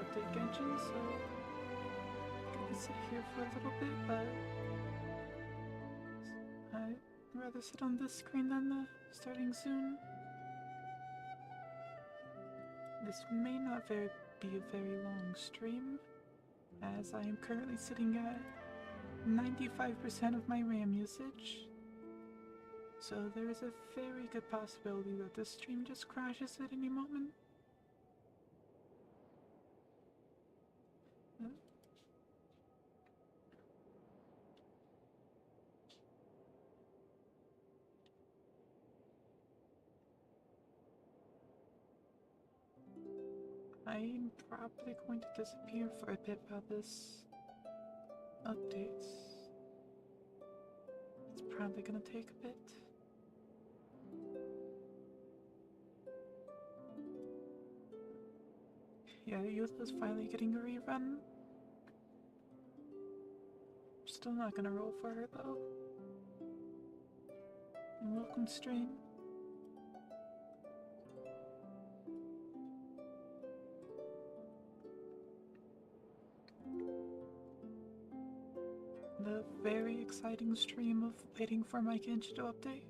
update Genshin, so I'm gonna sit here for a little bit, but I'd rather sit on this screen than starting soon. This may not be a very long stream, as I am currently sitting at 95% of my RAM usage. So there is a very good possibility that this stream just crashes at any moment. I'm probably going to disappear for a bit while this updates. It's probably gonna take a bit. Yeah, Youth is finally getting a rerun. Still not gonna roll for her though. And welcome, stream. The very exciting stream of waiting for my Genshin to update.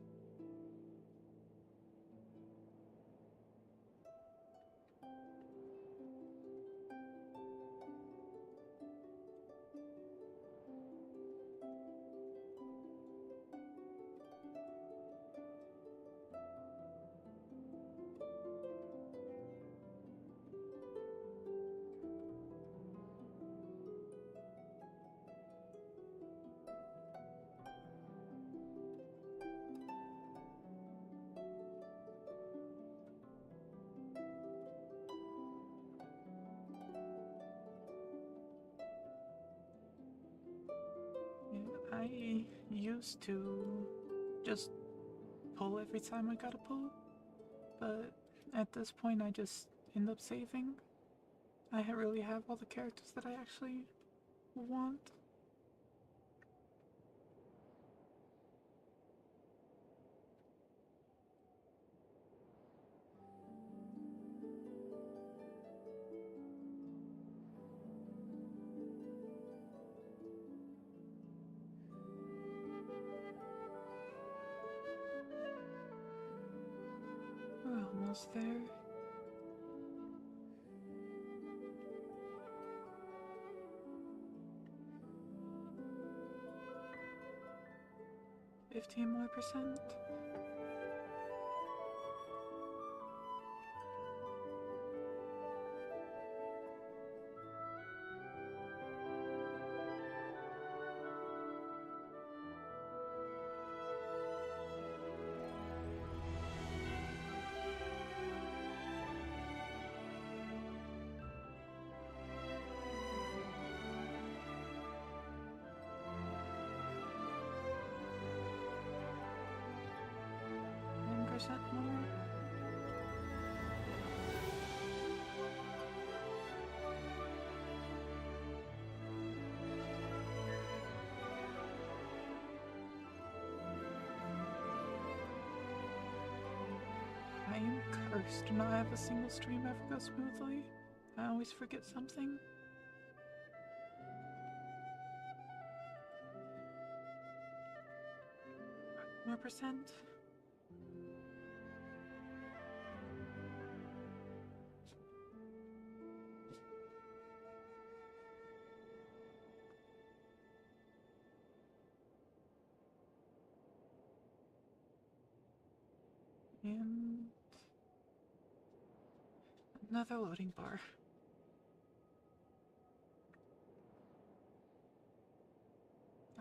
I used to just pull every time I got a pull, but at this point I just end up saving. I really have all the characters that I actually want. We're almost there. $15 more. More. I am cursed to not have a single stream ever go smoothly. I always forget something. More percent. And another loading bar.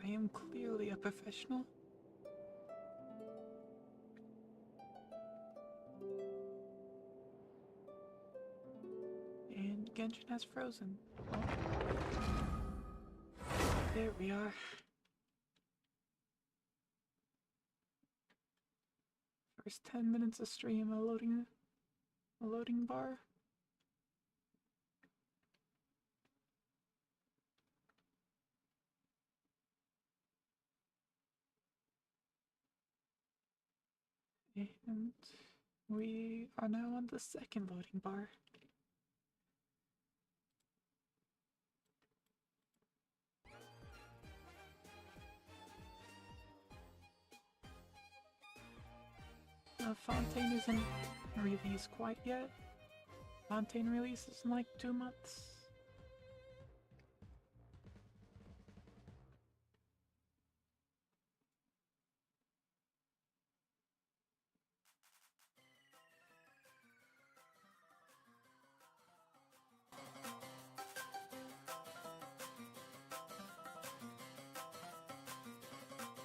I am clearly a professional. And Genshin has frozen. Oh. There we are. First 10 minutes of stream, a loading bar. And we are now on the second loading bar. Fontaine isn't released quite yet. Fontaine releases in like 2 months.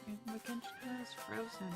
And the Genshin is frozen.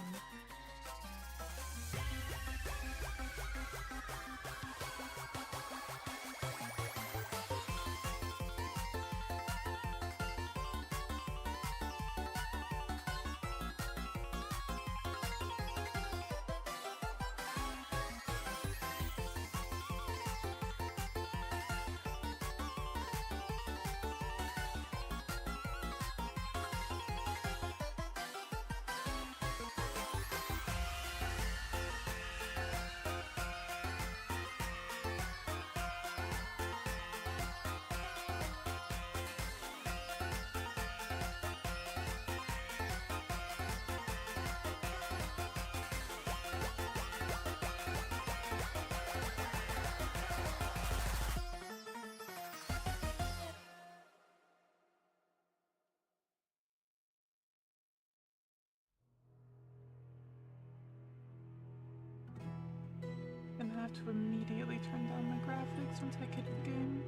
Gonna have to immediately turn down my graphics once I get in the game.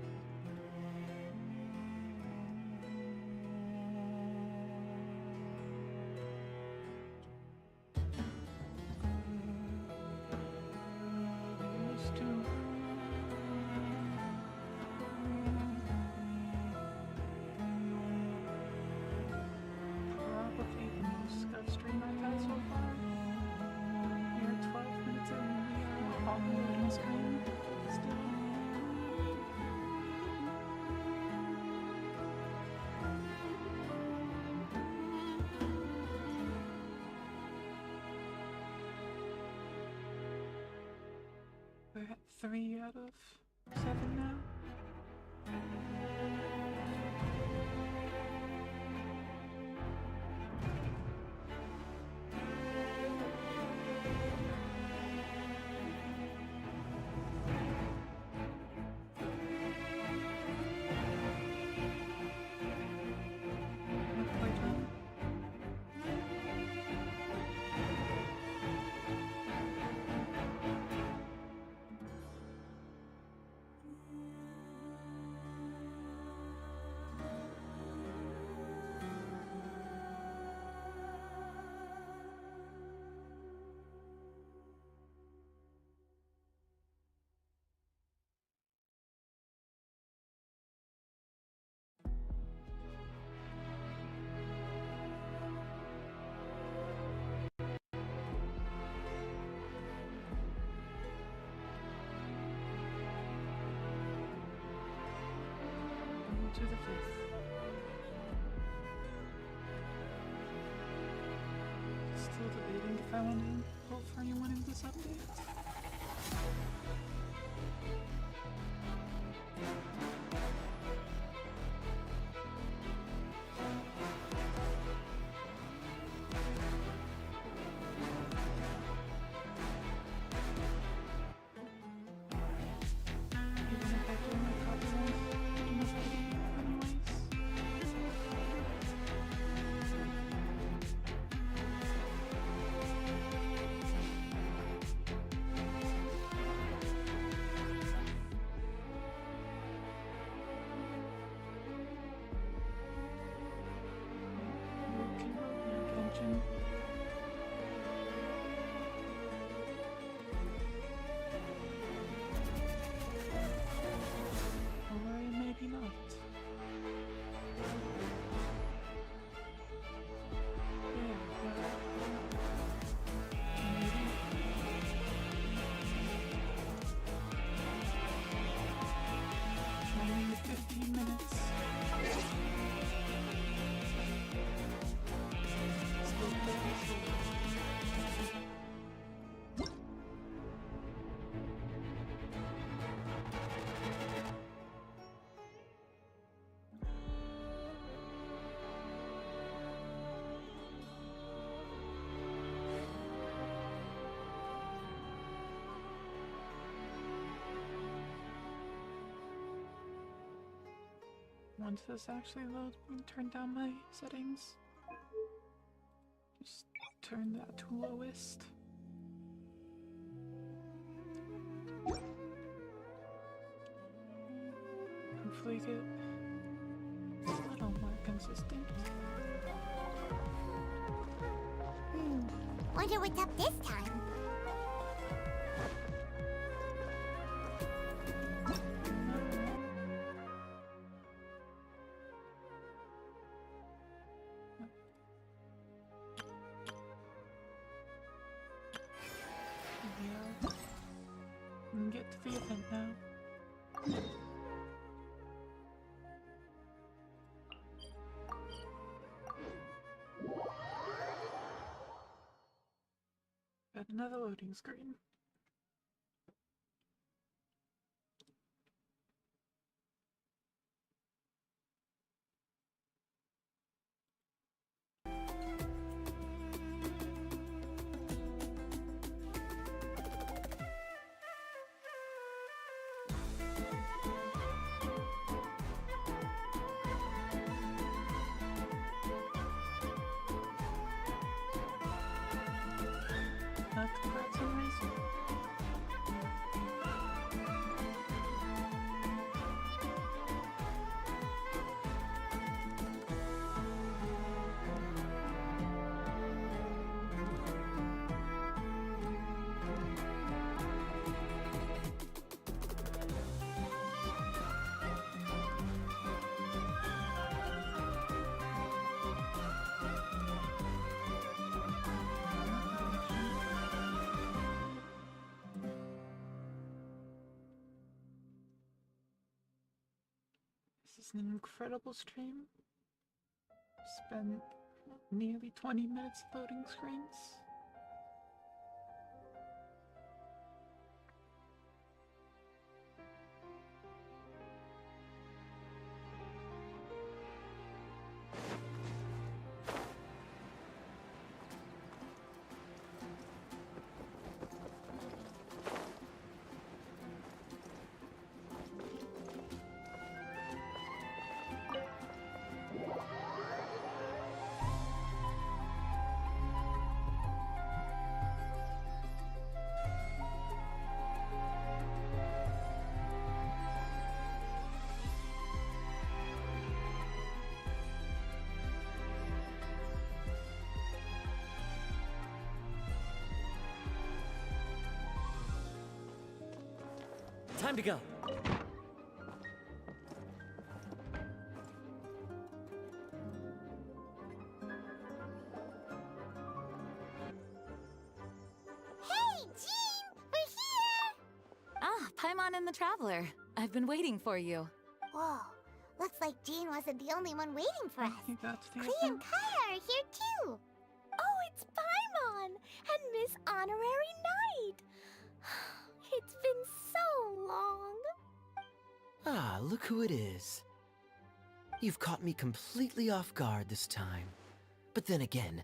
Those two. Probably the most scuff stream I've had so far. We are 12 minutes in and we are on the loading screen still. We're at 3 out of 7 now. Not quite done. To the 5th. Still debating if I want to pull for anyone in this update. Even if I do my content in this update anyways. Once this actually loads, we can turn down my settings. Just turn that to lowest. Hopefully get a little more consistent. Wonder what's up this time. Yeah. We can get to the event now. Got another loading screen. Congrats on racing. This is an incredible stream. Spent nearly 20 minutes loading screens. Time to go. Hey, Jean! We're here! Ah, Paimon and the Traveler. I've been waiting for you. Whoa. Looks like Jean wasn't the only one waiting for us. You got to the Klee and event. Kaya are here too. Oh, it's Paimon and Miss Honorary Knight. It's been so long. Ah, look who it is. You've caught me completely off guard this time. But then again,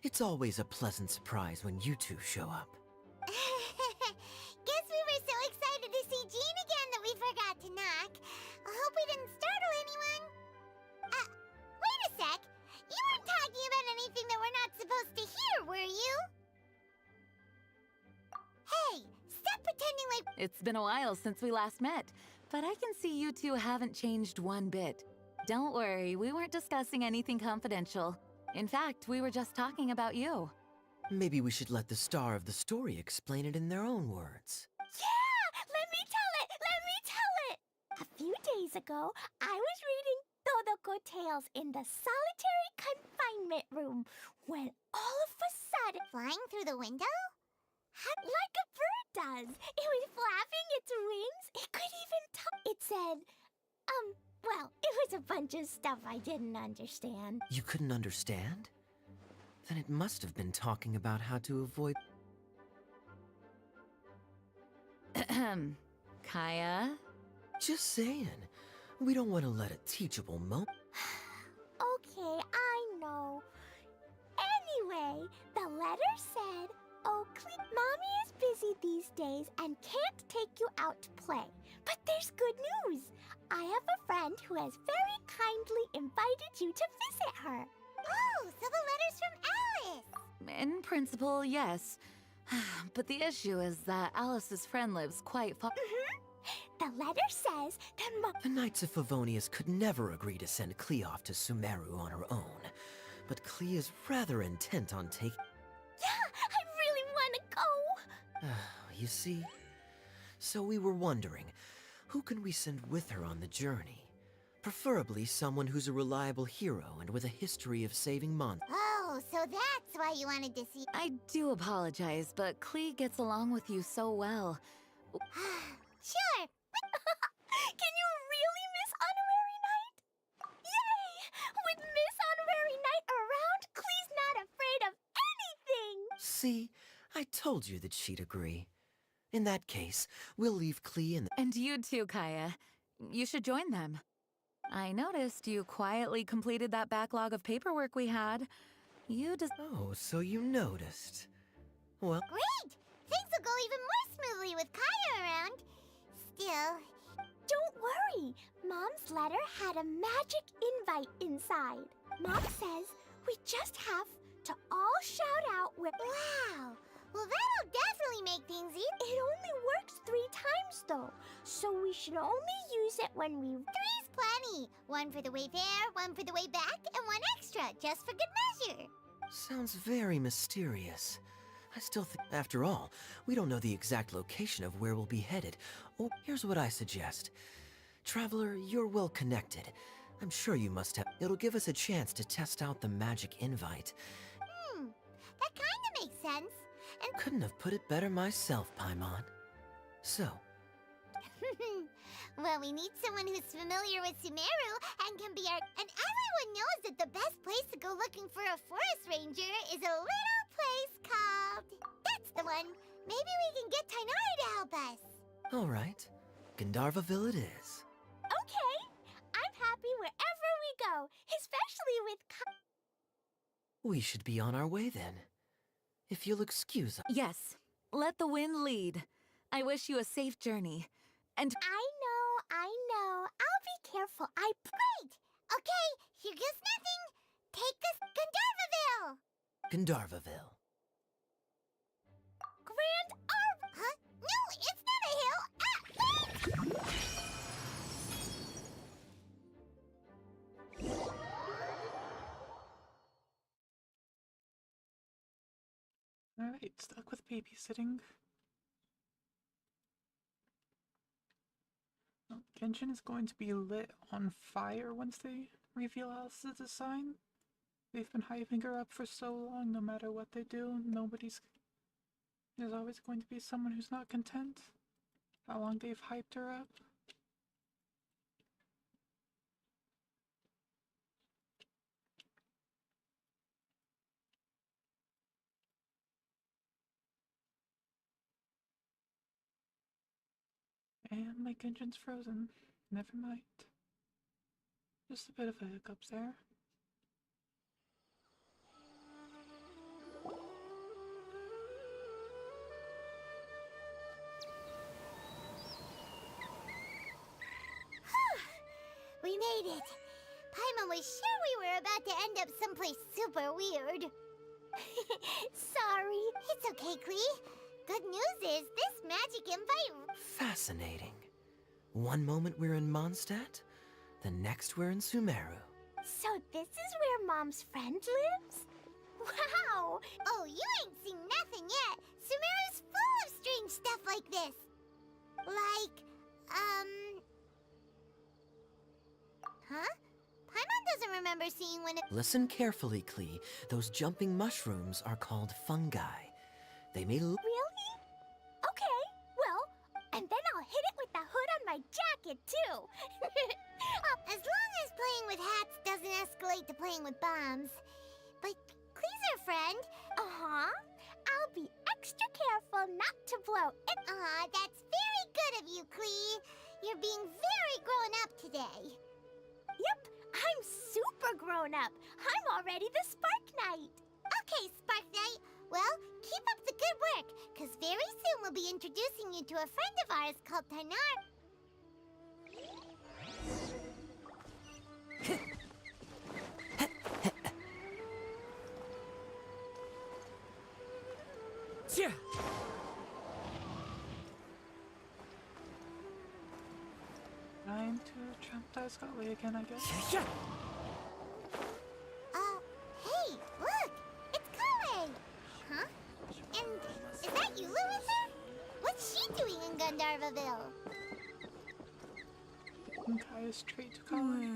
it's always a pleasant surprise when you two show up. Guess we were so excited to see Jean again that we forgot to knock. I hope we didn't startle anyone. Wait a sec. You weren't talking about anything that we're not supposed to hear, were you? Hey, stop pretending like... It's been a while since we last met, but I can see you two haven't changed one bit. Don't worry, we weren't discussing anything confidential. In fact, we were just talking about you. Maybe we should let the star of the story explain it in their own words. Yeah! Let me tell it! Let me tell it! A few days ago, I was reading Todoko Tales in the solitary confinement room when all of a sudden... Flying through the window? Like a bird does. It was flapping its wings. It could even talk. It said, well, it was a bunch of stuff I didn't understand. You couldn't understand? Then it must have been talking about how to avoid... Kaya? Just saying. We don't want to let a teachable moment... Okay, I know. Anyway, the letter said, "Oh, Mommy is busy these days and can't take you out to play. But there's good news. I have a friend who has very kindly invited you to visit her. Oh, so the letter's from Alice! In principle, yes. But the issue is that Alice's friend lives quite far. The letter says that The Knights of Favonius could never agree to send Klee off to Sumeru on her own. But Klee is rather intent on taking... Yeah, I really want to go. You see? So we were wondering, who can we send with her on the journey? Preferably someone who's a reliable hero and with a history of saving monsters. Oh, so that's why you wanted to see... I do apologize, but Klee gets along with you so well. Sure! Can you really miss Honorary Knight? Yay! With Miss Honorary Knight around, Klee's not afraid of anything! See? I told you that she'd agree. In that case, we'll leave Klee in the... And you too, Kaya. You should join them. I noticed you quietly completed that backlog of paperwork we had. You just... Oh, so you noticed. Well, Great! Things will go even more smoothly with Kaya around. Still... Don't worry, Mom's letter had a magic invite inside. Mom says we just have to all shout out with... Wow! Well, that'll definitely make things easy. It only works 3 times though, so we should only use it when we... 3's plenty. 1 for the way there, 1 for the way back, and 1 extra, just for good measure. sounds very mysterious. I still think... After all, we don't know the exact location of where we'll be headed. Oh, here's what I suggest. Traveler, you're well connected. I'm sure you must have... It'll give us a chance to test out the magic invite. That kinda makes sense. And Couldn't have put it better myself, Paimon. So, well, we need someone who's familiar with Sumeru and can be our... And everyone knows that the best place to go looking for a forest ranger is a little place called... That's the one. Maybe we can get Tainari to help us. all right. Gandharvaville it is. Okay, I'm happy wherever we go, especially with We should be on our way then. If you'll excuse us. Yes, let the wind lead. I wish you a safe journey. And I know. I'll be careful. Great! Okay, here goes nothing. Take us Gandharvaville! Gandharvaville. Grand Arb... Huh? No, it's not a hill! Ah, wait! Alright, stuck with babysitting. Oh, Genshin is going to be lit on fire once they reveal Alice's design. They've been hyping her up for so long, no matter what they do, there's always going to be someone who's not content. How long they've hyped her up. And my Genshin's frozen. Never mind. Just a bit of a hiccups there. We made it. Paimon was sure we were about to end up someplace super weird. Sorry. It's okay, Klee. Good news is this magic invite... Fascinating. One moment we're in Mondstadt, the next we're in Sumeru. So this is where Mom's friend lives? Wow! Oh, you ain't seen nothing yet. Sumeru's full of strange stuff like this. Like, Huh? Paimon doesn't remember seeing one of... Listen carefully, Klee. Those jumping mushrooms are called fungi. They may look... Really? Okay, well, and then I'll hit it with the hood on my jacket, too. As long as playing with hats doesn't escalate to playing with bombs. But Klee's our friend. Uh-huh. I'll be extra careful not to blow it. Aw, that's very good of you, Klee. You're being very grown up today. Yep, I'm super grown up. I'm already the Spark Knight. Okay, Spark Knight. Well, keep up the good work, because very soon we'll be introducing you to a friend of ours called Tainar. Time to traumatize Scotland again, I guess. Hey, look! It's Kale! Huh? And is that Eula with her? What's she doing in Gandharvaville? Taking Kaya straight to college.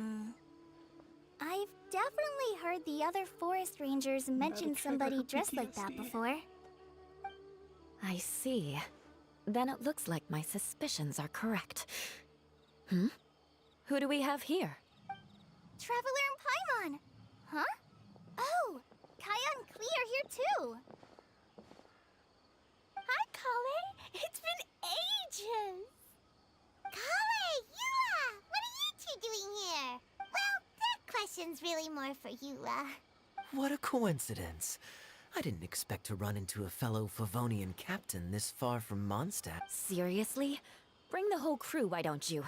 I've definitely heard the other forest rangers mention trigger somebody her dressed like that PTSD. before. I see. Then it looks like my suspicions are correct. Who do we have here? Traveler and Paimon! Huh? Oh, Kaya and Klee are here too! Hi, Kale! It's been ages! Kale! Eula! What are you two doing here? Well, that question's really more for Eula. What a coincidence. I didn't expect to run into a fellow Favonian captain this far from Mondstadt. Seriously? Bring the whole crew, why don't you?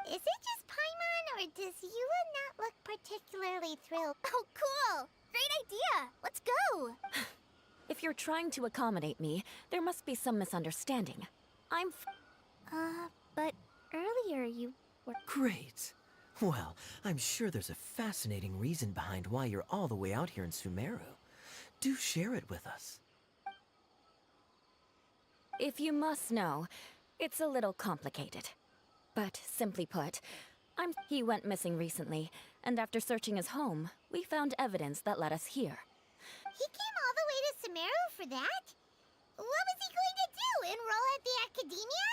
Is it just Paimon, or does Eula not look particularly thrilled? Oh, cool! Great idea! Let's go! If you're trying to accommodate me, there must be some misunderstanding. But earlier you were... Great. Well, I'm sure there's a fascinating reason behind why you're all the way out here in Sumeru. Do share it with us. If you must know, it's a little complicated. But simply put, he went missing recently, and after searching his home, we found evidence that led us here. He came all the way to Sumeru for that? What was he going to do? Enroll at the academia?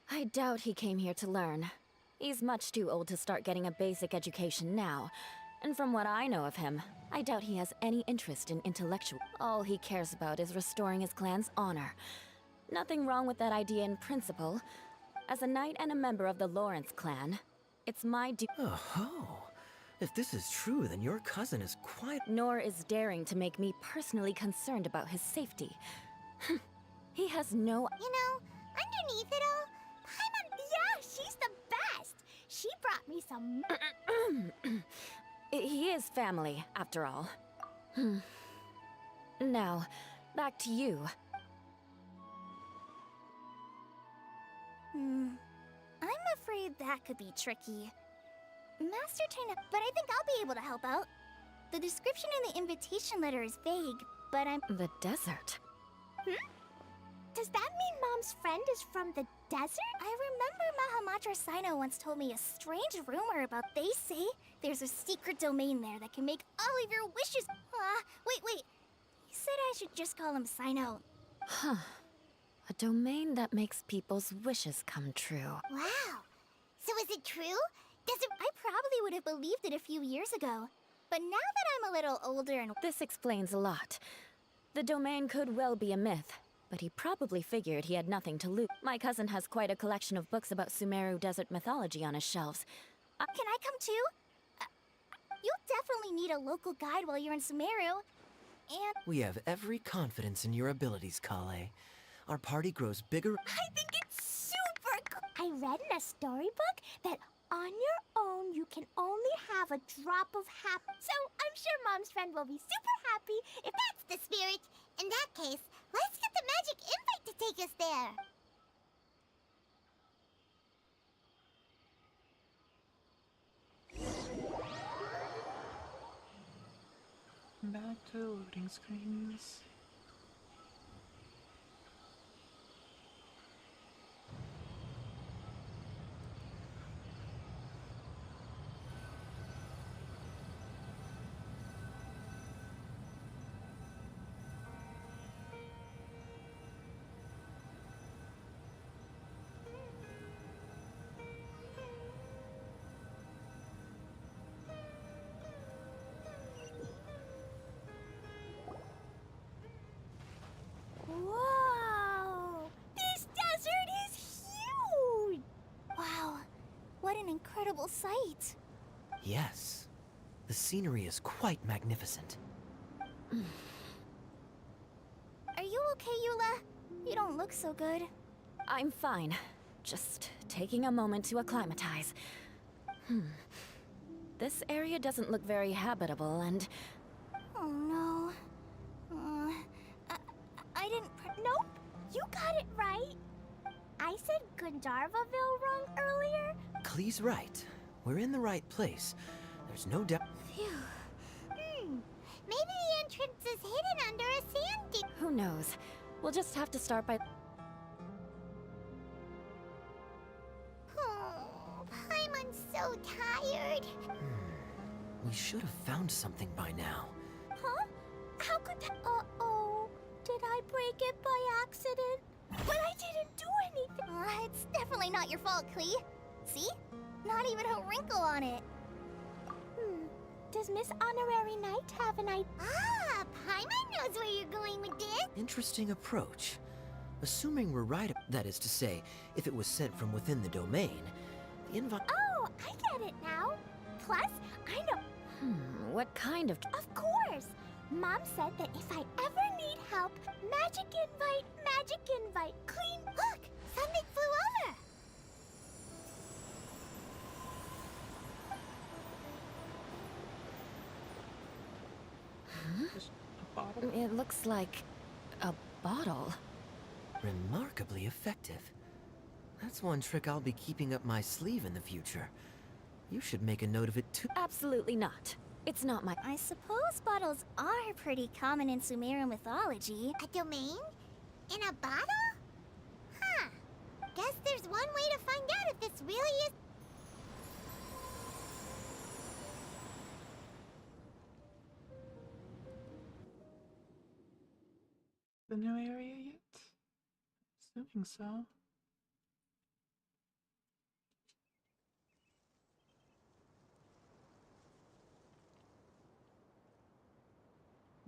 I doubt he came here to learn. He's much too old to start getting a basic education now. And from what I know of him, I doubt he has any interest in intellectual. All he cares about is restoring his clan's honor. Nothing wrong with that idea in principle. As a knight and a member of the Lawrence clan, it's my duty. Oh-ho. If this is true, then your cousin is quite... Nor is daring to make me personally concerned about his safety. He has no... You know, underneath it all, Paimon... Yeah, she's the best! She brought me some... He is family, after all. Now, back to you. I'm afraid that could be tricky. Master Tina, but I think I'll be able to help out. The description in the invitation letter is vague, but I'm... The desert. Does that mean Mom's friend is from the desert? I remember Mahamatra Sino once told me a strange rumor about they say there's a secret domain there that can make all of your wishes... wait. He said I should just call him Sino. Huh. A domain that makes people's wishes come true. Wow. So is it true? I probably would have believed it a few years ago. But now that I'm a little older and... This explains a lot. The domain could well be a myth, but he probably figured he had nothing to lose. My cousin has quite a collection of books about Sumeru desert mythology on his shelves. Can I come too? You'll definitely need a local guide while you're in Sumeru. And... We have every confidence in your abilities, Kale. Our party grows bigger... I think it's super cool! I read in a storybook that on your own you can only have a drop of happiness. So I'm sure Mom's friend will be super happy if That's the spirit. In that case, let's get the magic invite to take us there. Back to the loading screens. Whoa! This desert is huge! Wow, what an incredible sight. Yes. The scenery is quite magnificent. Are you okay, Eula? You don't look so good. I'm fine. Just taking a moment to acclimatize. This area doesn't look very habitable, and Oh no. I didn't. Nope. You got it right. I said Gandharvaville wrong earlier. Klee's right. We're in the right place. There's no doubt. Phew. Maybe the entrance is hidden under a sand dune. who knows? We'll just have to start by... Oh, Paimon's so tired. We should have found something by now. Huh? How could that? Uh-oh. Did I break it by accident? But I didn't do anything. It's definitely not your fault, Klee. See? Not even a wrinkle on it. Does Miss Honorary Knight have an idea? Ah, Paimon knows where you're going with this. Interesting approach. Assuming we're right, that is to say, if it was sent from within the domain, the invite. Oh, I get it now. Plus, I know. what kind of... Of course. Mom said that if I ever need help, magic invite, clean. Look, something flew over. Just a bottle? It looks like a bottle. Remarkably effective. That's one trick I'll be keeping up my sleeve in the future. You should make a note of it too. Absolutely not. It's not my... I suppose bottles are pretty common in Sumerian mythology. A domain? In a bottle? Huh. Guess there's one way to find out if this really is... The new area yet? Assuming so.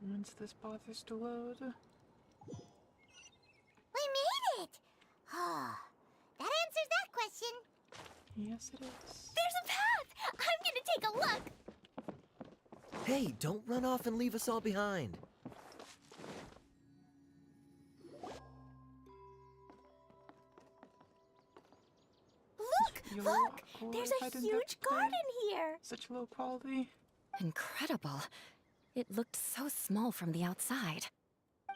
Once this bothers to load. We made it! Oh, that answers that question. Yes, it is. There's a path. I'm gonna take a look. Hey, don't run off and leave us all behind. Your Look! poor There's a hidden huge depth garden there. here. Such low quality. Incredible. It looked so small from the outside.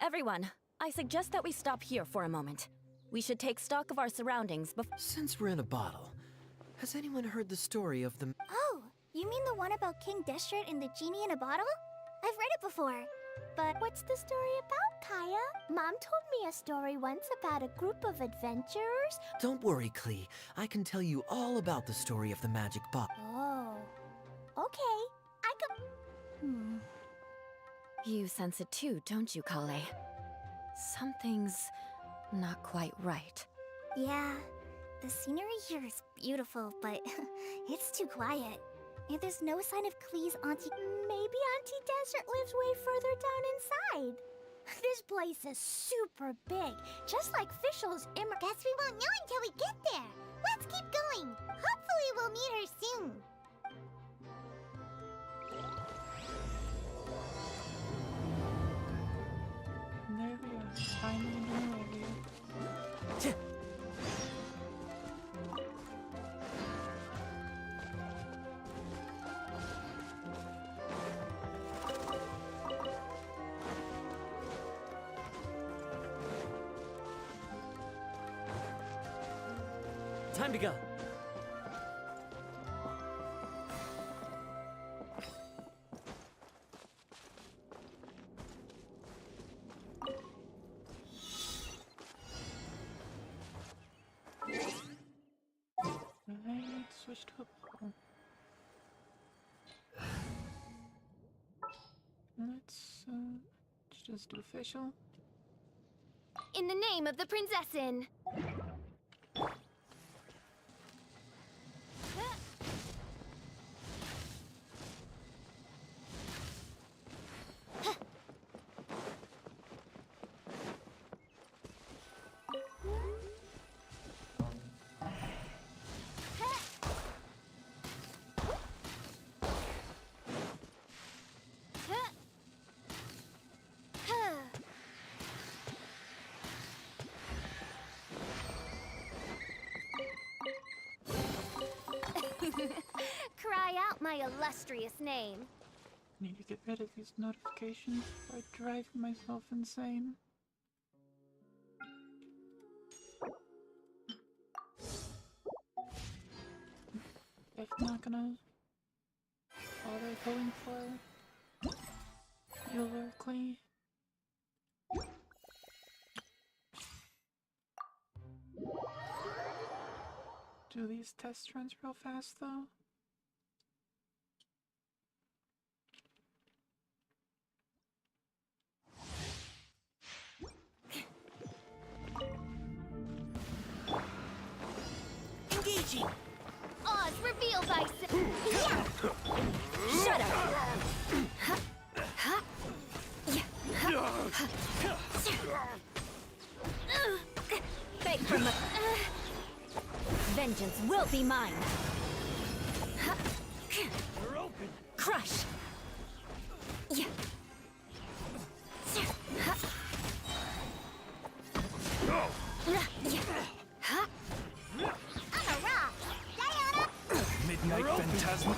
Everyone, I suggest that we stop here for a moment. We should take stock of our surroundings before... Since we're in a bottle, has anyone heard the story of the... Oh, you mean the one about King Destret and the genie in a bottle? I've read it before. But what's the story about, Kaya? Mom told me a story once about a group of adventurers. Don't worry, Klee. I can tell you all about the story of the magic bottle. Oh. Okay. I can... You sense it too, don't you, Kale? Something's not quite right. Yeah, the scenery here is beautiful, but it's too quiet. And there's no sign of Klee's auntie. Maybe Auntie Desert lives way further down inside. This place is super big, just like Fischl's Guess we won't know until we get there. Let's keep going. Hopefully we'll meet her soon. And there we are, finally in the new area. Time to go. Right, switch to a bottle. Let's just do official. In the name of the Prinzessin. my illustrious name. Need to get rid of these notifications before I drive myself insane. If not gonna bother going for you locally. Do these test runs real fast though? Engaging! Oz revealed by yeah! Shut up! Beg for my... Vengeance will be mine! You're open! Crush! I'm a rock! Diana! Midnight Phantasma!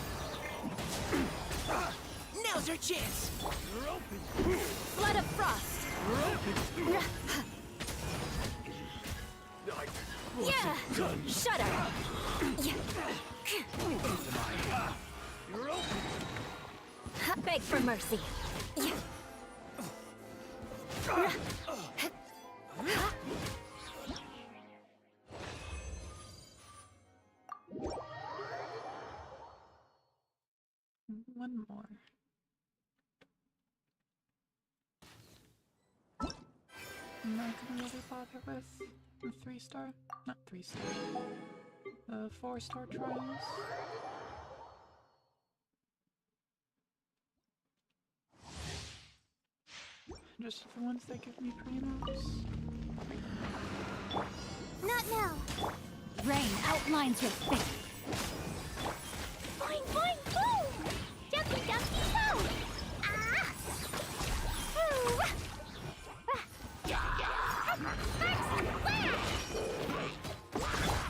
Now's our chance! You're open! Flood of Frost! You're open! Yeah! Shut up! You're open! Beg for mercy! One more. I'm not gonna really bother with the 3-star, not 3-star, the 4-star trials. Just the ones that give me primos. Not now! Rain outlines your fate! Boing, boing, boom! Jumpy, jumpy, boom! Ah! Ooh!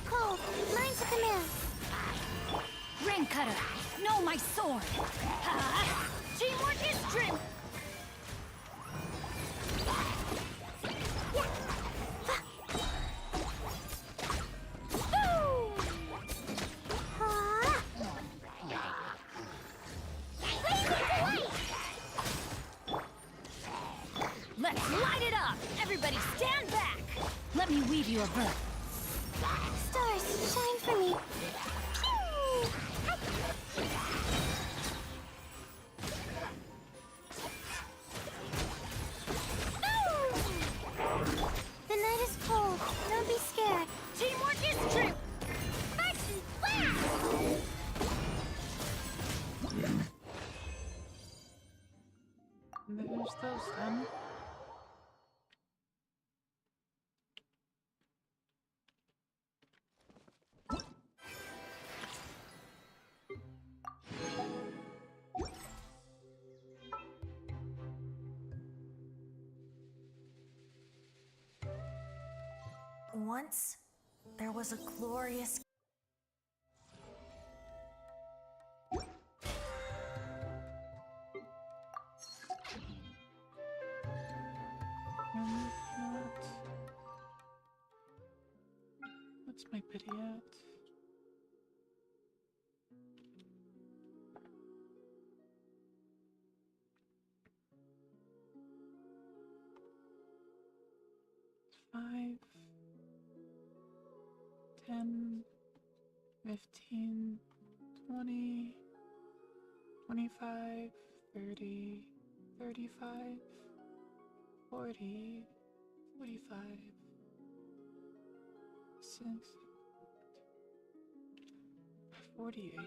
Cold, lines of command. Rain Cutter! Know my sword! Teamwork is strength! Let's light it up! Everybody stand back! Let me weave you a verse. Stars, shine for me. The night is cold. Don't be scared. Teamwork is true! Spicy blast! There's those then. Once, there was a glorious... What's my pity at? Five, 10, 15, 20, 25, 30, 35, 40, 45, 6, 48.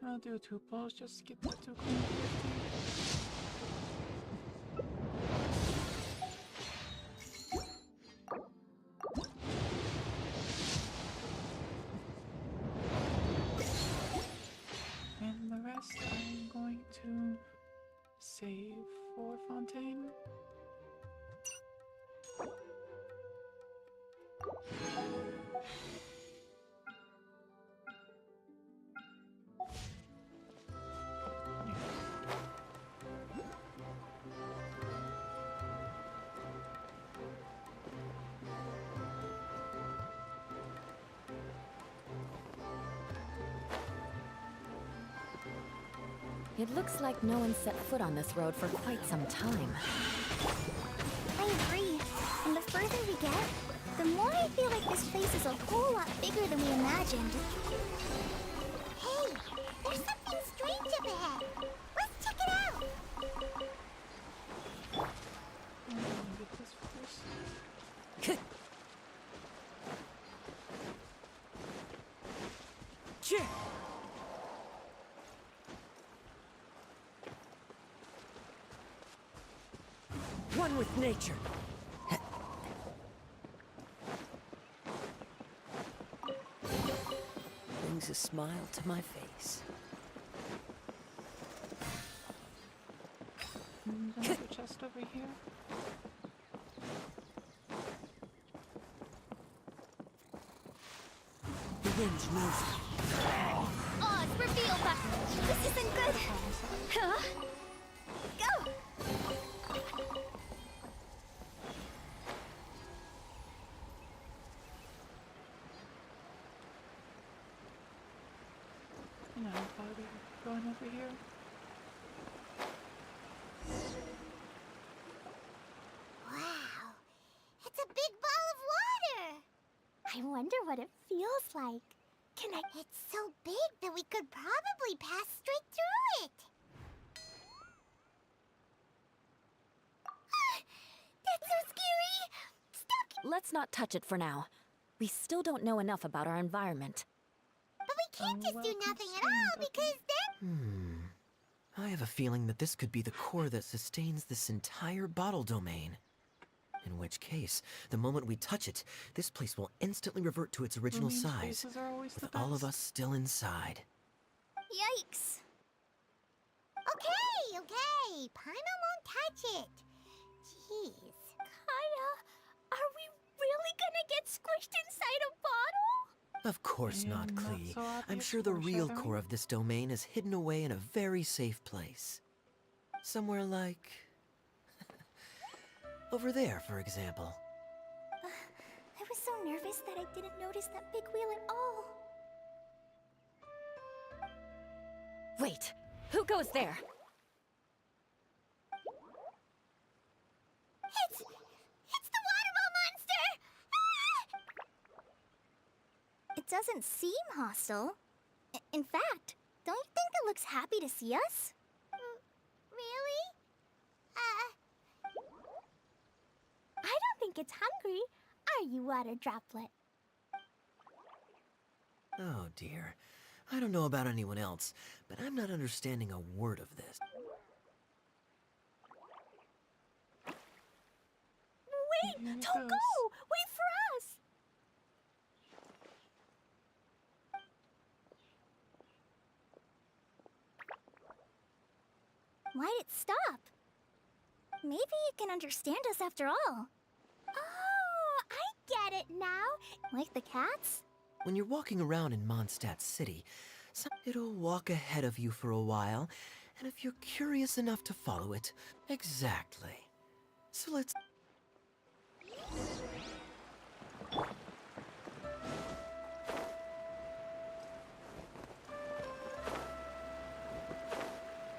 I'll do 2 pulls just to get that to clean 50. And the rest I'm going to save for Fontaine. It looks like no one set foot on this road for quite some time. I agree. And the further we get, the more I feel like this place is a whole lot bigger than we imagined. Hey, there's something strange up ahead. Let's check it out. I'm gonna get this first. One with nature. Brings a smile to my face. There's a chest over here. The wind's moving. Oh, it's revealed that this isn't good. Huh? Go! Yeah, I thought we were going over here. Wow, it's a big ball of water. I wonder what it feels like. Can I... It's so big that we could probably pass straight through it. That's so scary. Stuck. Let's not touch it for now. We still don't know enough about our environment. But we can't just do nothing at all because then... I have a feeling that this could be the core that sustains this entire bottle domain. In which case, the moment we touch it, this place will instantly revert to its original Marine size, spaces are always the with all of best. us still inside. Yikes! Okay. Paimon won't touch it. Jeez. Kaya, are we really gonna get squished inside a bottle? Of course not, Not Klee. so I'm obvious sure the real foreshadowing. core of this domain is hidden away in a very safe place. Somewhere like... over there, for example. I was so nervous that I didn't notice that big wheel at all. Wait, who goes there? It's the waterball monster! Ah! It doesn't seem hostile. In fact, don't you think it looks happy to see us? Really? I don't think it's hungry. Are you, water droplet? Oh dear. I don't know about anyone else, but I'm not understanding a word of this. Wait! Here it Don't goes. go! Wait for us! Why'd it stop? Maybe it can understand us after all. Oh, I get it now. Like the cats? When you're walking around in Mondstadt City, it'll walk ahead of you for a while, and if you're curious enough to follow it, exactly. So let's...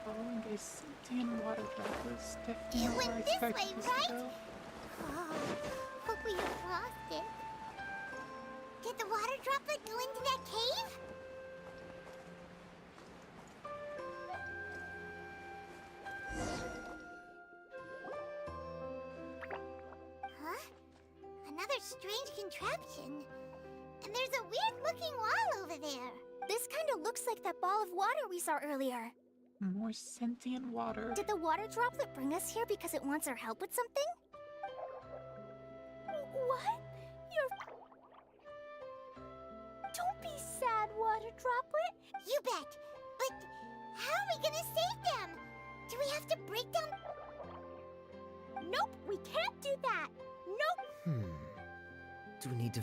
Following a sentient water drop was definitely It where I went this expected way, this to right? go. Oh, hope we have crossed it. Did the water droplet go into that cave? Huh? Another strange contraption. And there's a weird-looking wall over there. This kind of looks like that ball of water we saw earlier. More sentient water. Did the water droplet bring us here because it wants our help with something? What? Don't be sad, water droplet. You bet. But how are we gonna save them? Do we have to break down... Nope, we can't do that. Nope. Do we need to...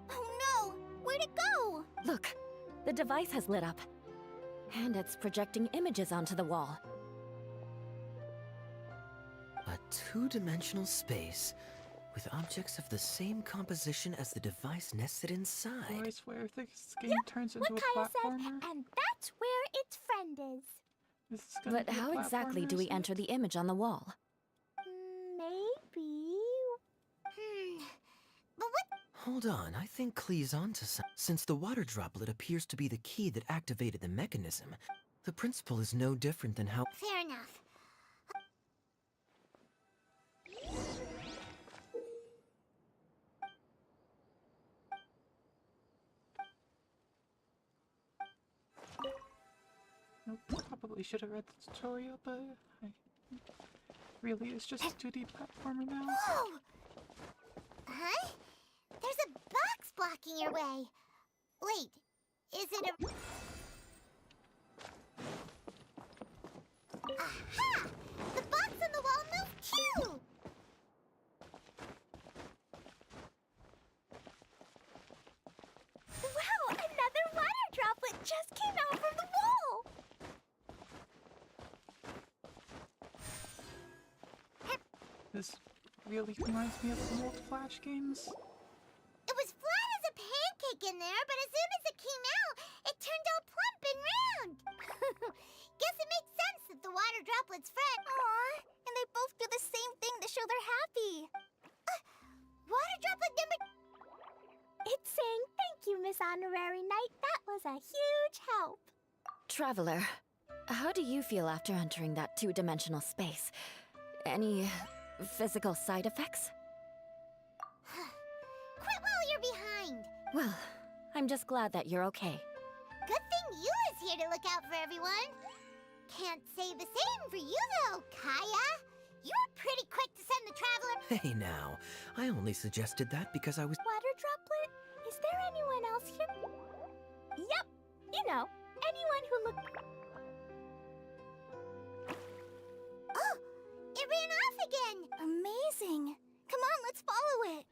Oh no, where'd it go? Look, the device has lit up. And it's projecting images onto the wall. A two-dimensional space with objects of the same composition as the device nested inside. So I swear if this game turns into What a Kaya said, platformer, and that's where its friend is. this is gonna But be a how exactly platformer, do we isn't it? enter the image on the wall? Maybe. But what? Hold on, I think Klee's onto something. Since the water droplet appears to be the key that activated the mechanism, the principle is no different than how. Fair enough. Nope, probably should have read the tutorial, but really, it's just a 2D platformer now. Whoa! Huh? There's a box blocking your way. Wait, is it a... Aha! The box on the wall moved too! Wow, another water droplet just came out from the wall! This really reminds me of some old Flash games. It was flat as a pancake in there, but as soon as it came out, it turned all plump and round. Guess it makes sense that the water droplet's friend. Aw, and they both do the same thing to show they're happy. Water droplet number... It's saying thank you, Miss Honorary Knight. That was a huge help. Traveler, how do you feel after entering that two-dimensional space? Any physical side effects? Quit while you're behind. Well, I'm just glad that you're okay. Good thing you is here to look out for everyone. Can't say the same for you, though, Kaya. You were pretty quick to send the traveler... Hey now, I only suggested that because I was. Water droplet? Is there anyone else here? Yep, you know, anyone who looked... Oh, it ran off again. Amazing. Come on, let's follow it.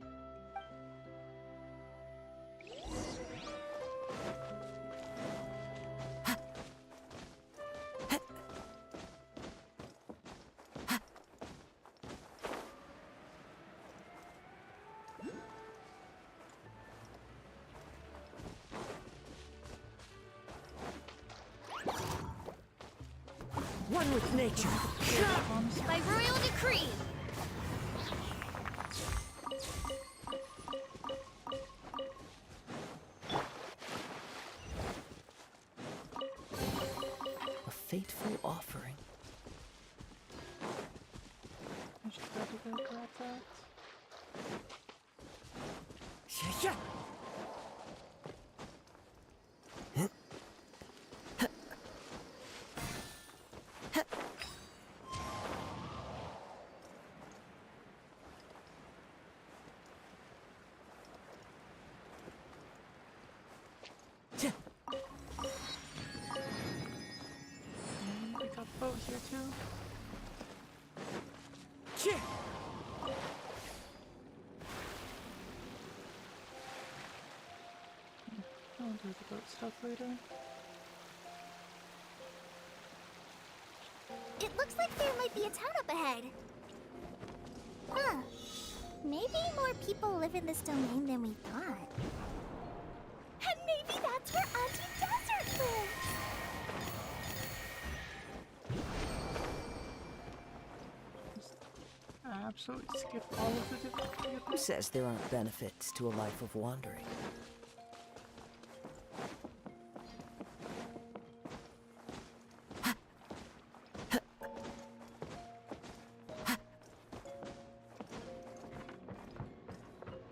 One with nature! By royal decree! A fateful offering. I should probably go grab that. Yeah. And we got boat here too. I'll do the boat stuff later. It looks like there might be a town up ahead. Huh. Maybe more people live in this domain than we thought. And maybe that's where Auntie Desert lives! I absolutely skipped all of the difficulty of Who this. says there aren't benefits to a life of wandering?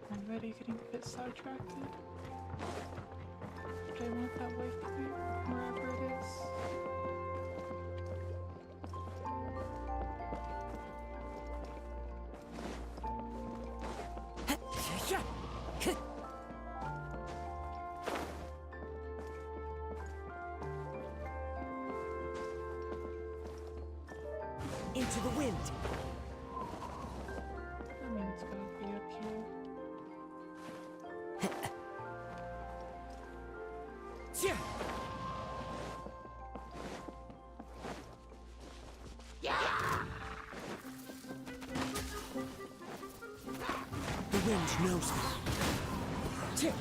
I'm already getting a bit sidetracked. But I want that wife point, wherever it is. Into the wind! I mean, it's gotta be up here. wind knows me.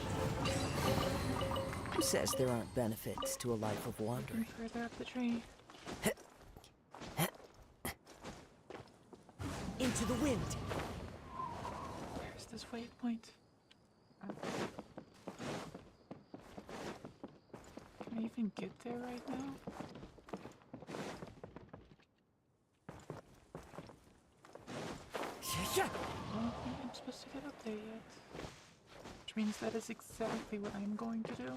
Who says there aren't benefits to a life of wandering? Further up the tree. Into the wind. Where's this waypoint? Can I even get there right now? I don't think I'm supposed to get up there yet. Which means that is exactly what I'm going to do.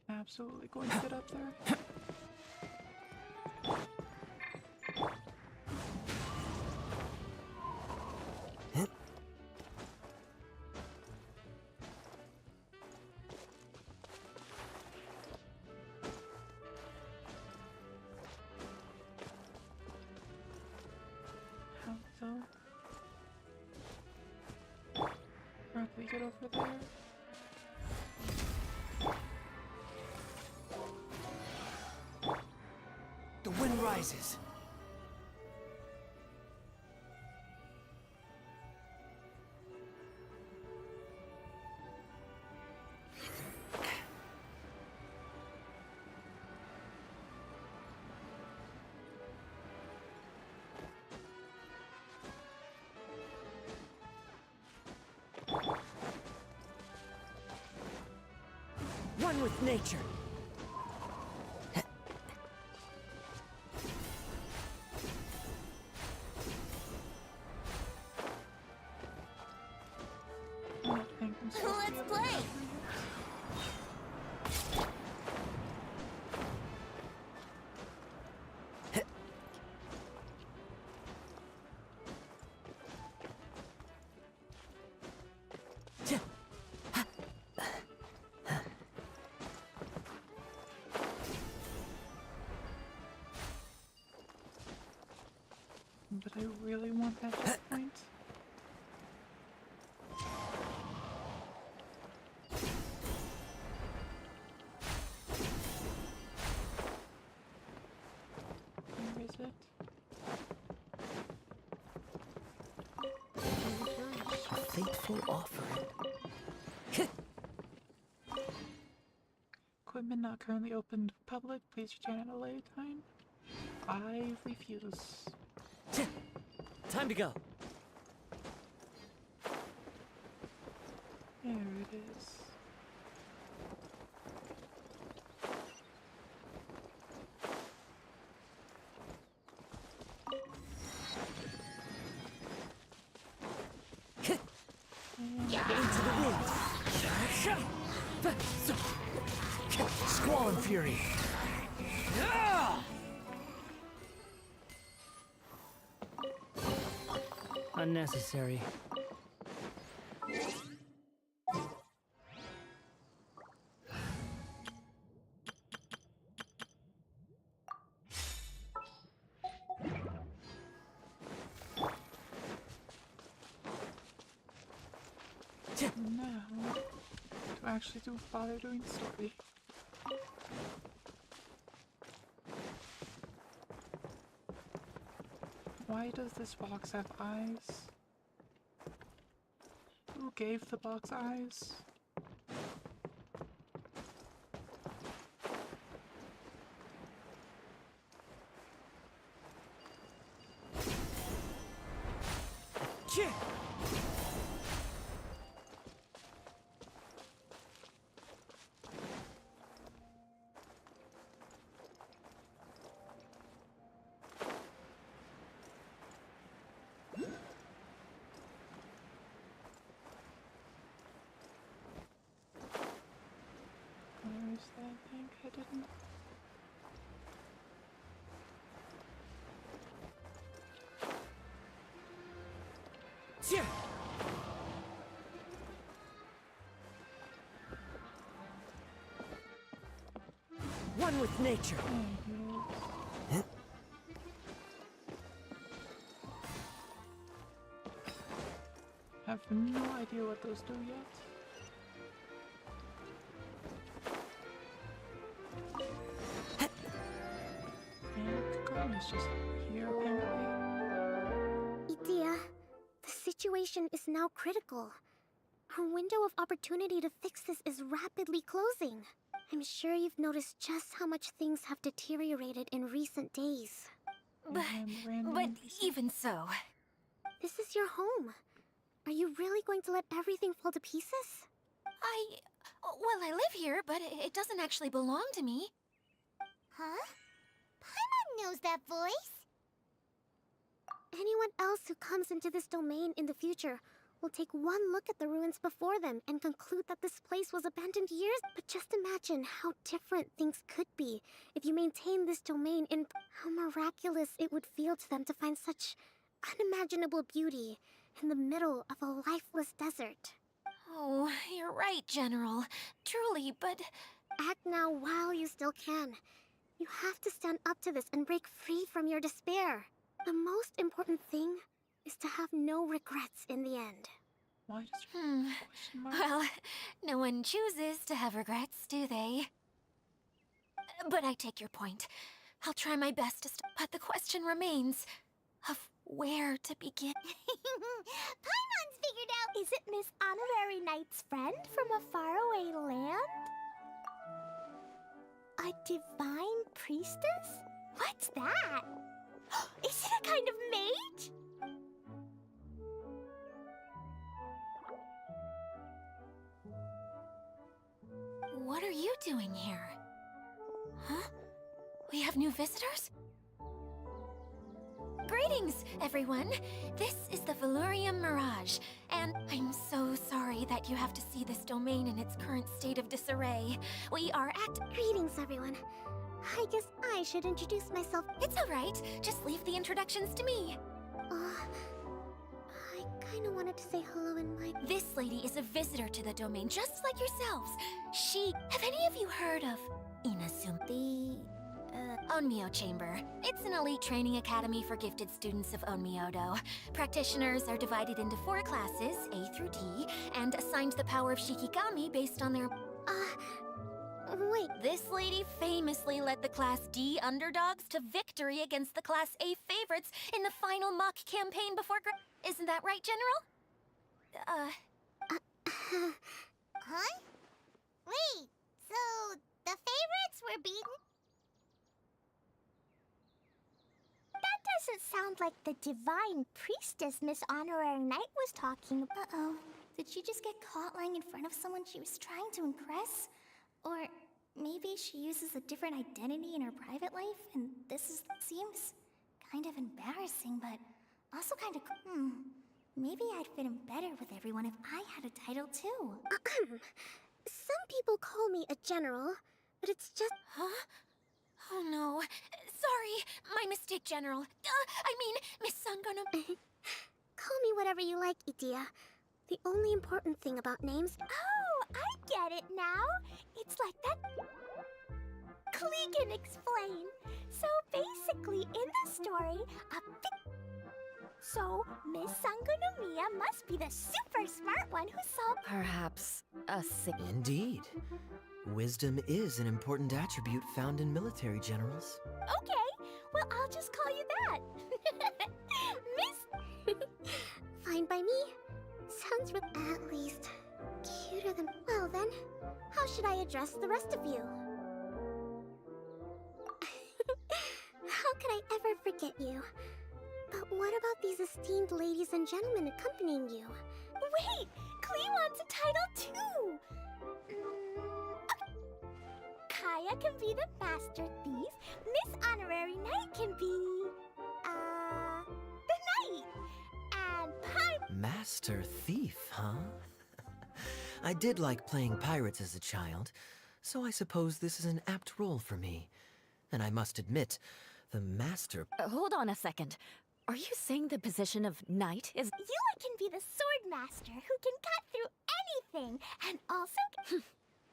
Absolutely going to get up there. How though? Probably get over there. The wind rises. One with nature. I don't think I'm supposed to be Let's able to play. get over here. But I really want that checkpoint. Where is it? A fateful offering. Equipment not currently open to public. Please return at a later time. I refuse. Time to go. There it is. Into the wind. Squall and fury. Unnecessary. Now, to actually bother doing the story. Why does this box have eyes? Who gave the box eyes? Where is that thing? I didn't. One with nature. There it is. Have no idea what those do yet. And Kakami is just here apparently. Idea, the situation is now critical. Our window of opportunity to fix this is rapidly closing. I'm sure you've noticed just how much things have deteriorated in recent days. But even so... This is your home. Are you really going to let everything fall to pieces? Well, I live here, but it doesn't actually belong to me. Huh? Paimon knows that voice. Anyone else who comes into this domain in the future will take one look at the ruins before them and conclude that this place was abandoned years. But just imagine how different things could be if you maintain this domain in... How miraculous it would feel to them to find such unimaginable beauty in the middle of a lifeless desert. Oh, you're right, General. Truly, but... Act now while you still can. You have to stand up to this and break free from your despair. The most important thing is to have no regrets in the end. Why does question mark? Well, no one chooses to have regrets, do they? But I take your point. I'll try my best to but the question remains of where to begin. Paimon's figured out. Is it Miss Honorary Knight's friend from a faraway land? A divine priestess? What's that? Is it a kind of mage? What are you doing here? Huh? We have new visitors? Greetings, everyone. This is the Valurium Mirage, and I'm so sorry that you have to see this domain in its current state of disarray. We are at... Greetings, everyone. I guess I should introduce myself. It's all right. Just leave the introductions to me. I kinda wanted to say hello in my... This lady is a visitor to the domain, just like yourselves. Have any of you heard of Inazuma? Onmyo Chamber. It's an elite training academy for gifted students of Onmyodo. Practitioners are divided into 4 classes, A through D, and assigned the power of Shikigami based on their... Wait. This lady famously led the Class D underdogs to victory against the Class A favorites in the final mock campaign before Isn't that right, General? Huh? Wait, so the favorites were beaten? That doesn't sound like the divine priestess Miss Honorary Knight was talking about. Uh-oh. Did she just get caught lying in front of someone she was trying to impress? Or maybe she uses a different identity in her private life, and seems kind of embarrassing, but also kind of... Maybe I'd fit in better with everyone if I had a title too. Some people call me a general, but it's just... Huh? Oh no. Sorry, my mistake, General. I mean, Miss Sangono... Call me whatever you like, Idia. The only important thing about names... Oh, I get it now. It's like that... Klee can explain. So basically, in the story, So, Miss Sangonomiya must be the super smart one who solved... Perhaps a Indeed. Wisdom is an important attribute found in military generals. Okay, well, I'll just call you that. Miss... Fine by me. Sounds at least cuter than... Well then, how should I address the rest of you? How could I ever forget you? But what about these esteemed ladies and gentlemen accompanying you? Wait! Klee wants a title too! Kaya can be the Master Thief. Miss Honorary Knight can be... the Knight! And Master Thief, huh? I did like playing pirates as a child, so I suppose this is an apt role for me. And I must admit, the Master... hold on a second. Are you saying the position of knight is... Yula can be the Sword Master who can cut through anything, and also...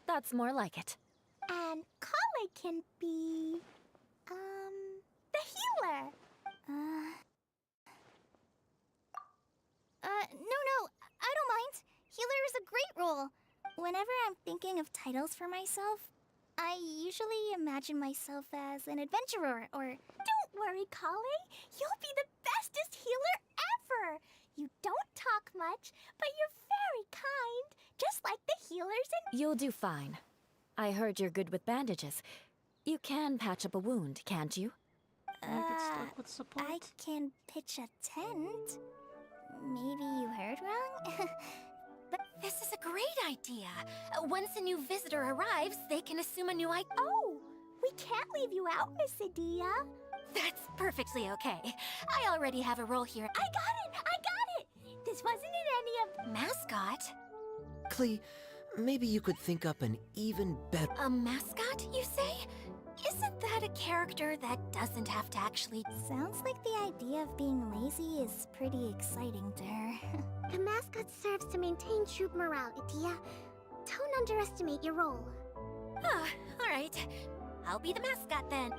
That's more like it. And Kale can be... the healer. No, I Adventurer's a great role. Whenever I'm thinking of titles for myself, I usually imagine myself as an adventurer or... Don't worry, Kale. You'll be the bestest healer ever. You don't talk much, but you're very kind, just like the healers in... You'll do fine. I heard you're good with bandages. You can patch up a wound, can't you? Can I get stuck with support? I can pitch a tent. Maybe you heard wrong? This is a great idea. Once a new visitor arrives, they can assume a new Oh, we can't leave you out, Miss Adia. That's perfectly okay. I already have a role here. I got it! This wasn't in any of... Mascot? Clee, maybe you could think up an even better... A mascot, you say? Isn't that a character that doesn't have to actually... Sounds like the idea of being lazy is pretty exciting to her. The mascot serves to maintain troop morale, Adia. Don't underestimate your role. Ah, alright. I'll be the mascot then.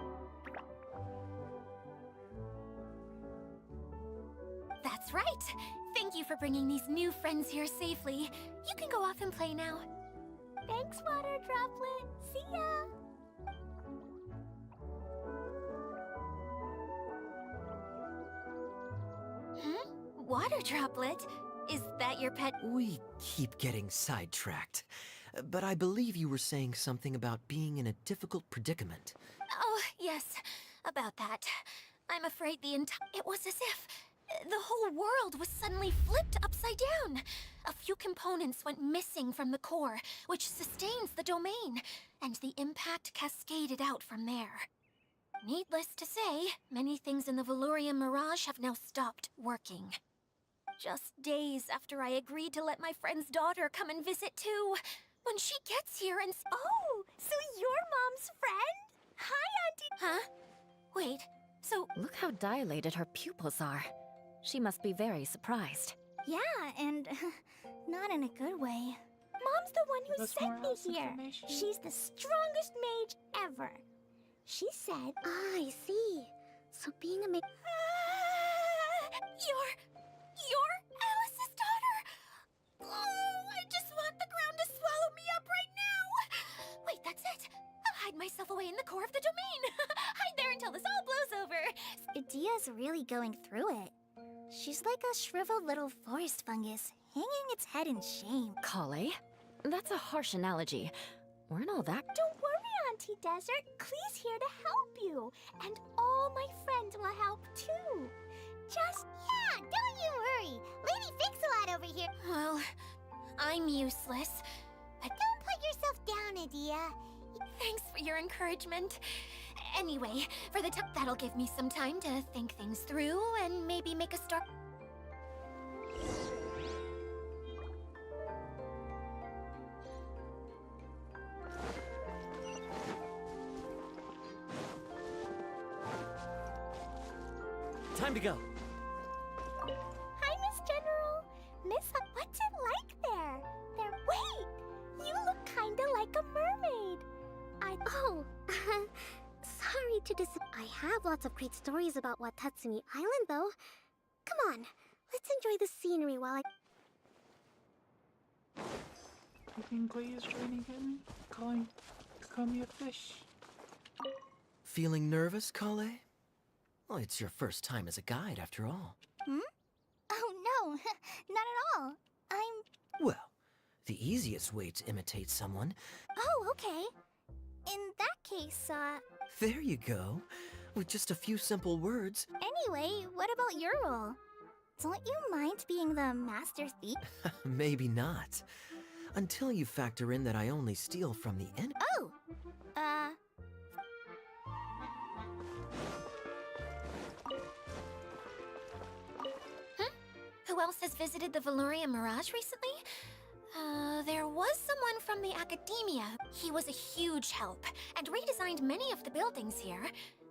That's right. Thank you for bringing these new friends here safely. You can go off and play now. Thanks, Water Droplet. See ya! Water Droplet? Is that your pet? We keep getting sidetracked. But I believe you were saying something about being in a difficult predicament. Oh, yes. About that. I'm afraid it was as if the whole world was suddenly flipped upside down. A few components went missing from the core, which sustains the domain, and the impact cascaded out from there. Needless to say, many things in the Valorian Mirage have now stopped working. Just days after I agreed to let my friend's daughter come and visit too, when she gets here and... Oh, so you're Mom's friend? Hi, Auntie... Huh? Wait, so... Look how dilated her pupils are. She must be very surprised. Yeah, and not in a good way. Mom's the one who That's sent more me else here. information? She's the strongest mage ever. She said... Ah, I see. So being a ma... You're Alice's daughter! Oh, I just want the ground to swallow me up right now! Wait, that's it! I'll hide myself away in the core of the domain! Hide there until this all blows over! Adia's really going through it. She's like a shriveled little forest fungus, hanging its head in shame. Kale? That's a harsh analogy. We're not all that... Don't worry, Auntie Desert. Klee's here to help you. And all my friends will help too. Just... Yeah, don't you worry. Lady Fix-a-Lot over here. Well, I'm useless, but Don't put yourself down, Adia. thanks for your encouragement. Anyway, for the time, that'll give me some time to think things through and maybe make a start. Time to go. Hi, Miss General. What's it like there? Wait! You look kinda like a mermaid. Oh, sorry to I have lots of great stories about Watatsumi Island, though. Come on, let's enjoy the scenery while I... I think Glee is joining in, call me a fish. Feeling nervous, Kale? Well, it's your first time as a guide, after all. Oh no, not at all. Well, the easiest way to imitate someone... Oh, okay. In that case, There you go. With just a few simple words. anyway, what about your role? Don't you mind being the master thief? Maybe not. Until you factor in that I only steal from the enemy. Oh! Who else has visited the Valorian Mirage recently? There was someone from the academia. He was a huge help, and redesigned many of the buildings here.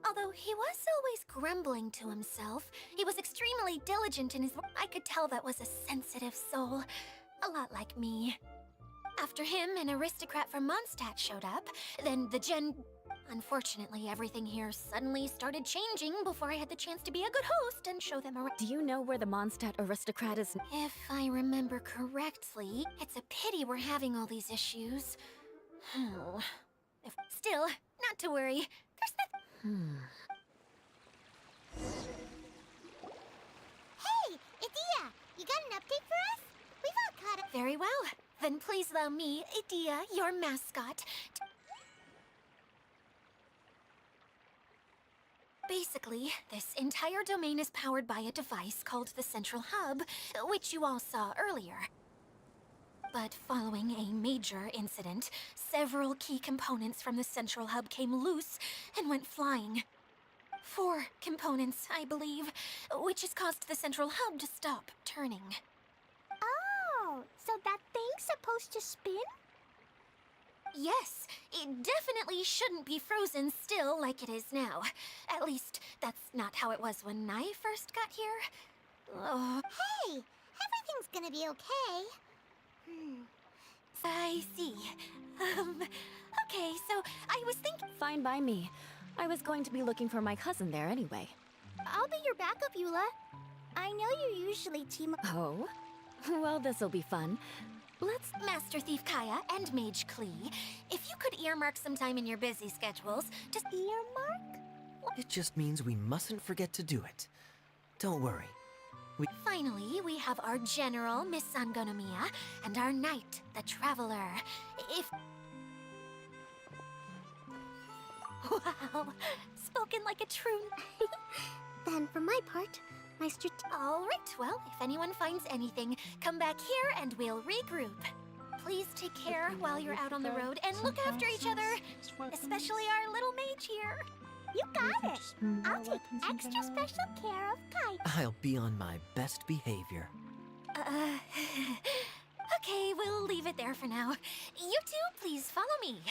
Although he was always grumbling to himself, he was extremely diligent in his work. I could tell that was a sensitive soul, a lot like me. After him, an aristocrat from Mondstadt showed up, then the Unfortunately, everything here suddenly started changing before I had the chance to be a good host and show them around. Do you know where the Mondstadt aristocrat is? If I remember correctly, it's a pity we're having all these issues. Still, not to worry. There's nothing. Hey, Idia, you got an update for us? We've all caught up. Very well. Then please allow me, Idia, your mascot. Basically, this entire domain is powered by a device called the Central Hub, which you all saw earlier. But following a major incident, several key components from the Central Hub came loose and went flying. 4 components, I believe, which has caused the Central Hub to stop turning. Oh, so that thing's supposed to spin? Yes, it definitely shouldn't be frozen still like it is now. At least, that's not how it was when I first got here. Oh, Hey, everything's gonna be okay. I see. Okay, so I was thinking... Fine by me. I was going to be looking for my cousin there anyway. I'll be your backup, Eula. I know you usually team up. Oh? Well, this'll be fun. Let's... Master Thief Kaya and Mage Klee, if you could earmark some time in your busy schedules, just... Earmark? It just means we mustn't forget to do it. Don't worry. Finally, we have our General, Miss Sangonomiya, and our Knight, the Traveler. If... Wow, spoken like a true... Then, for my part, my All right, well, if anyone finds anything, come back here and we'll regroup. Please take care while you're out on the road and look after each other, especially our little mage here. You got it. I'll take extra special care of Kite. I'll be on my best behavior. Okay, we'll leave it there for now. You two, please follow me.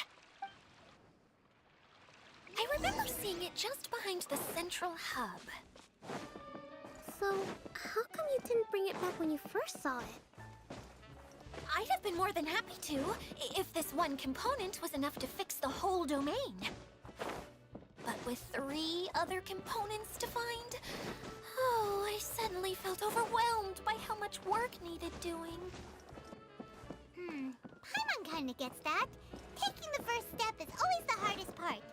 I remember seeing it just behind the Central Hub. So, how come you didn't bring it back when you first saw it? I'd have been more than happy to, if this one component was enough to fix the whole domain. But with 3 other components to find, oh, I suddenly felt overwhelmed by how much work needed doing. Paimon kinda gets that. Taking the first step is always the hardest part.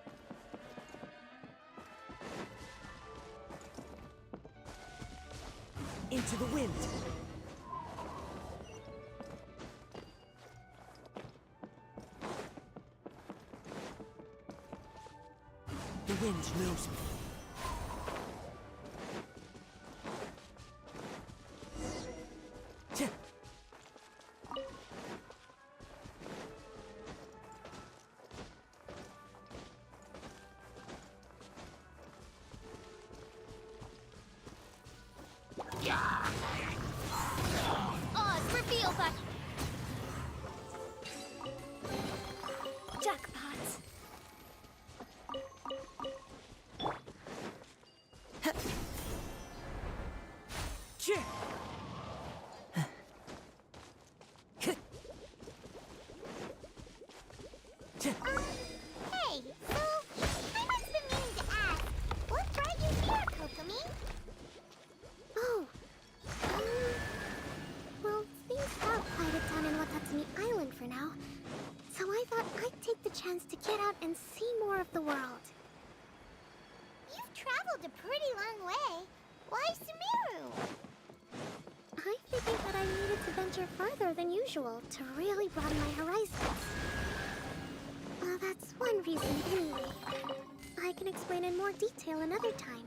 Into the wind. The wind knows me. Tch. Oz, reveal that... Jackpot. Tch. Tch. Hey, so, Paimon's been meaning to ask, what brought you here, Kokomi? Oh. Well, things have quieted down in Watatsumi Island for now. So I thought I'd take the chance to get out and see more of the world. You've traveled a pretty long way. Why Sumeru? I figured that I needed to venture further than usual to really broaden my horizons. That's one reason anyway. I can explain in more detail another time.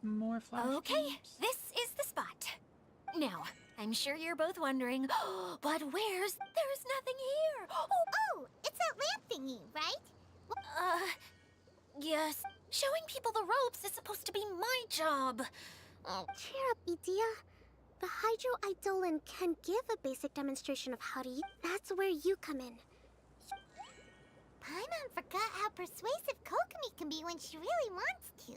More flash Okay, games? this is the spot. Now, I'm sure you're both wondering, but there's nothing here. Oh, it's that lamp thingy, right? Yes. Showing people the ropes is supposed to be my job. Cheer up, Edea. The Hydro Eidolon can give a basic demonstration of how to use. That's where you come in. Paimon forgot how persuasive Kokomi can be when she really wants to.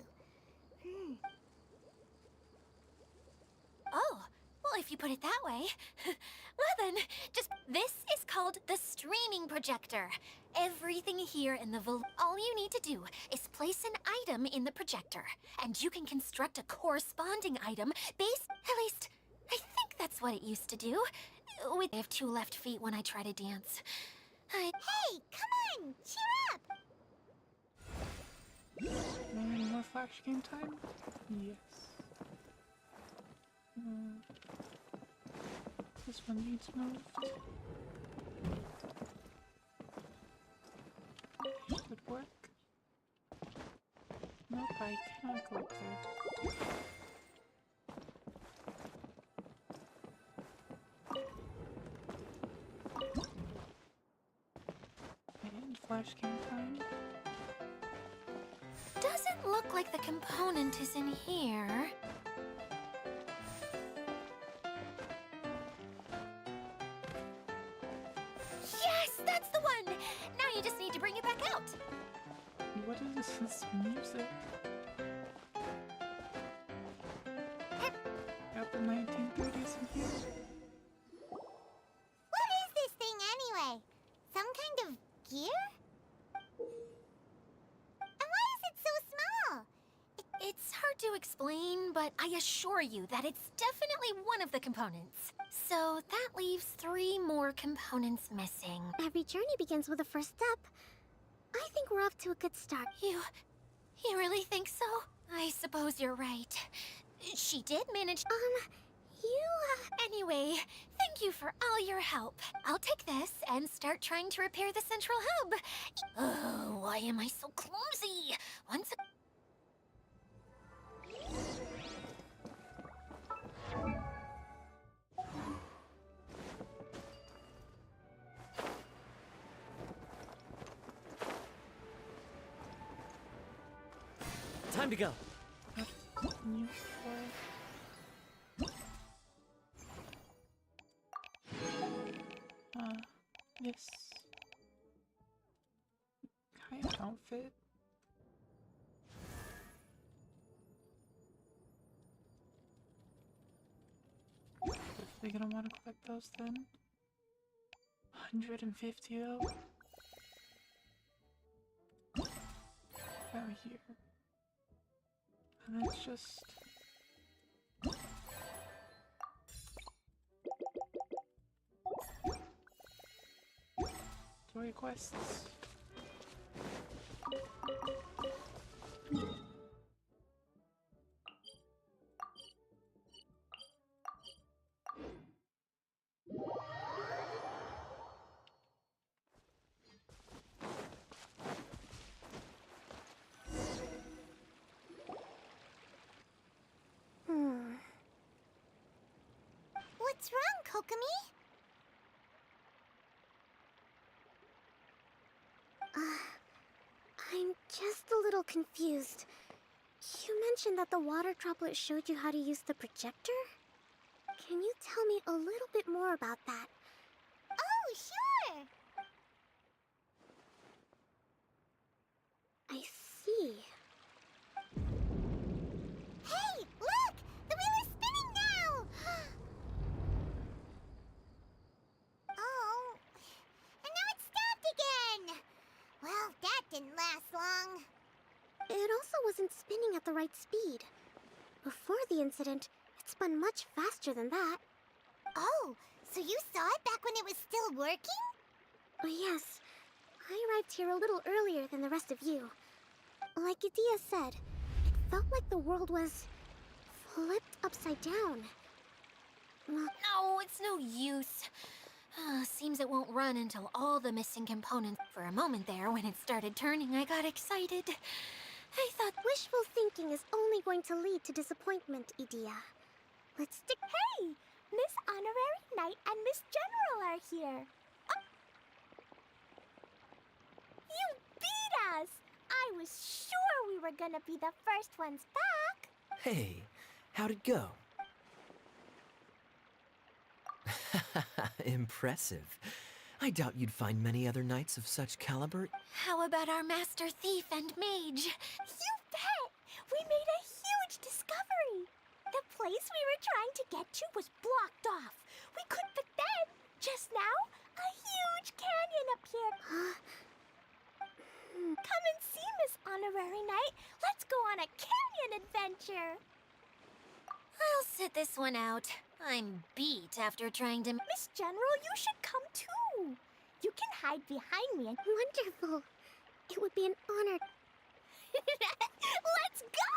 Oh, well, if you put it that way. Well then, this is called the streaming projector. Everything here in the all you need to do is place an item in the projector, and you can construct a corresponding item based, at least, I think that's what it used to do. I have 2 left feet when I try to dance. Hey, come on! Cheer up! More flash game time? Yes. This one needs moved. Should work. Nope, I cannot go up there. And flash game time. Doesn't look like the component is in here. Yes, that's the one! Now you just need to bring it back out. What is this music? Got the 1930s in here? What is this thing anyway? Some kind of gear? And why is it so small? It's hard to explain, but I assure you that it's definitely one of the components. So that leaves 3 more components missing. Every journey begins with a first step. I think we're off to a good start. You really think so? I suppose you're right. She did manage. Anyway, thank you for all your help. I'll take this and start trying to repair the central hub. Oh, why am I so clumsy? Time to go. New this kind of outfit. Definitely gonna want to collect those then. 150 though. Out here. And that's just story quests. What's wrong, Kokomi? I'm just a little confused. You mentioned that the water droplet showed you how to use the projector? Can you tell me a little bit more about that? Oh, sure! I see. Hey, look! The wheel is spinning now! Oh, and now it stopped again! Well, that didn't last long. It also wasn't spinning at the right speed. Before the incident, it spun much faster than that. Oh, so you saw it back when it was still working? Oh, yes. I arrived here a little earlier than the rest of you. Like Edea said, it felt like the world was flipped upside down. No, it's no use. Seems it won't run until all the missing components. For a moment there, when it started turning, I got excited. I thought, Wishful thinking is only going to lead to disappointment, Edea. Let's stick. Hey! Miss Honorary Knight and Miss General are here. was sure we were gonna be the first ones back. Hey, how'd it go? Impressive. I doubt you'd find many other knights of such caliber. How about our master thief and mage? You bet! We made a huge discovery! The place we were trying to get to was blocked off. We couldn't, but then, just now, a huge canyon appeared. Come and see, Miss Honorary Knight. Let's go on a canyon adventure. I'll sit this one out. I'm beat after trying to... Miss General, you should come too. You can hide behind me and... Wonderful. It would be an honor. Let's go!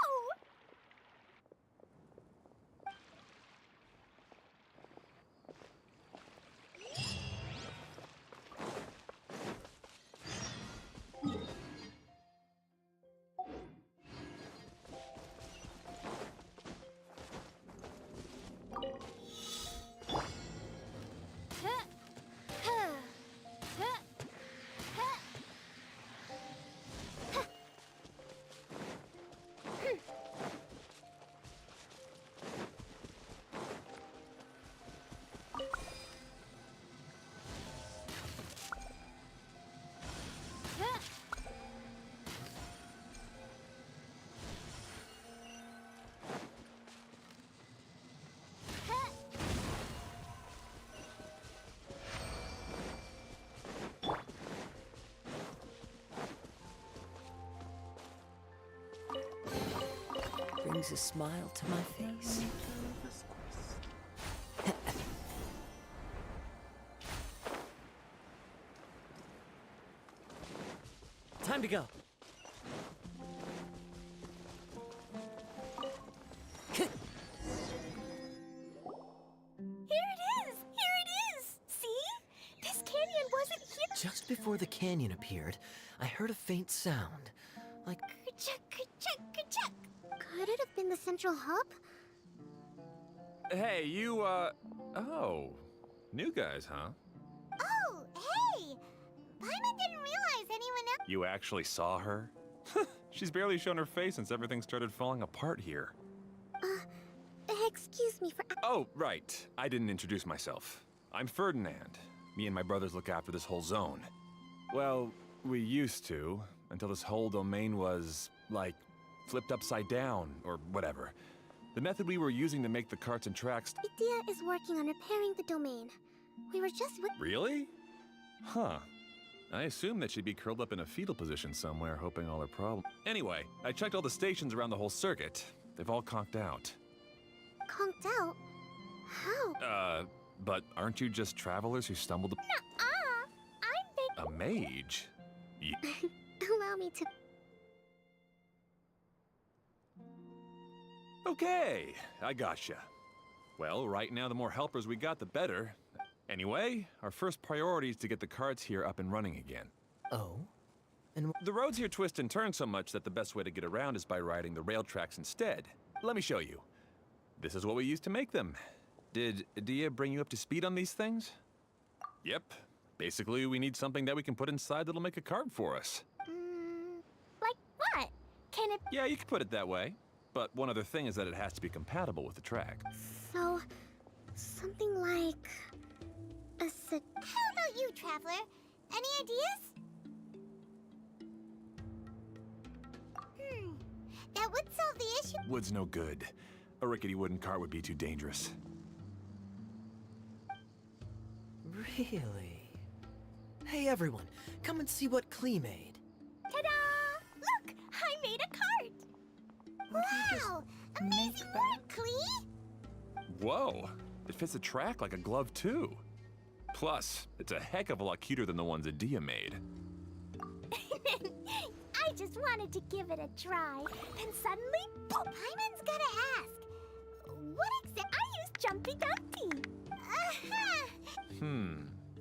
Brings a smile to my face. Time to go. Just before the canyon appeared, I heard a faint sound, like... Ka-chuck, ka-chuck, ka-chuck. Could it have been the central hub? Hey, you, oh. New guys, huh? Oh, hey! Paimon didn't realize anyone else. You actually saw her? She's barely shown her face since everything started falling apart here. Excuse me for... Oh, right. I didn't introduce myself. I'm Ferdinand. Me and my brothers look after this whole zone. Well, we used to, until this whole domain was, like, flipped upside down, or whatever. The method we were using to make the carts and tracks... Idea is working on repairing the domain. We were just... Really? Huh. I assumed that she'd be curled up in a fetal position somewhere, hoping all her problems... Anyway, I checked all the stations around the whole circuit. They've all conked out. Conked out? How? But aren't you just travelers who stumbled... I'm A mage? Allow me to... Okay, I gotcha. Well, right now the more helpers we got, the better. Anyway, our first priority is to get the carts here up and running again. Oh? And The roads here twist and turn so much that the best way to get around is by riding the rail tracks instead. Let me show you. This is what we used to make them. Did Adia bring you up to speed on these things? Yep. Basically, we need something that we can put inside that'll make a cart for us. like what? Can it... Yeah, you could put it that way. But one other thing is that it has to be compatible with the track. So... something like... a How about you, Traveler? Any ideas? That would solve the issue. Wood's no good. A rickety wooden cart would be too dangerous. Really? Hey everyone, come and see what Klee made. Ta-da! Look! I made a cart! Wow! Amazing work, Klee! Whoa! It fits the track like a glove, too. Plus, it's a heck of a lot cuter than the ones Adia made. I just wanted to give it a try. Then suddenly, boom! Paimon's gotta ask. What exactly? I used Jumpy Dumpty.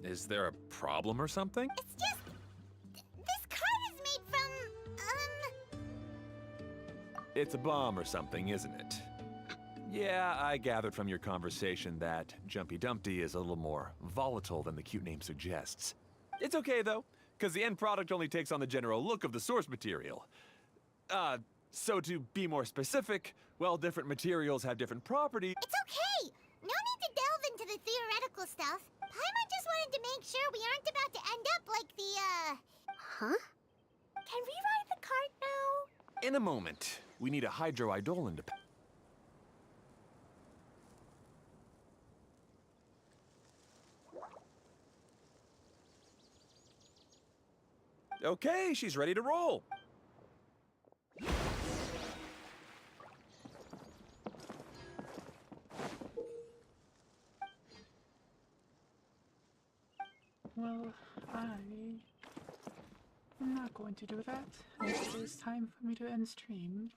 Is there a problem or something? It's just... this card is made from... It's a bomb or something, isn't it? Yeah, I gathered from your conversation that Jumpy Dumpty is a little more volatile than the cute name suggests. It's okay, though, because the end product only takes on the general look of the source material. So to be more specific, well, different materials have different properties. It's okay! No need to delve into the theoretical stuff. Paimon just wanted to make sure we aren't about to end up like the, Huh? Can we ride the cart now? In a moment, we need a hydroidolin to... Okay, she's ready to roll. Well, I'm not going to do that. It is time for me to end stream.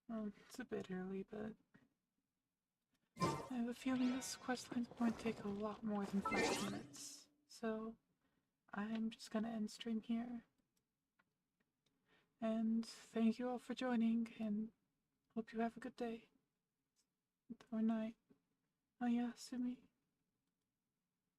Well, it's a bit early, but I have a feeling this questline is going to take a lot more than 5 minutes. So, I'm just gonna end stream here. And thank you all for joining, and hope you have a good day. Or night. Oh yeah, Sumi.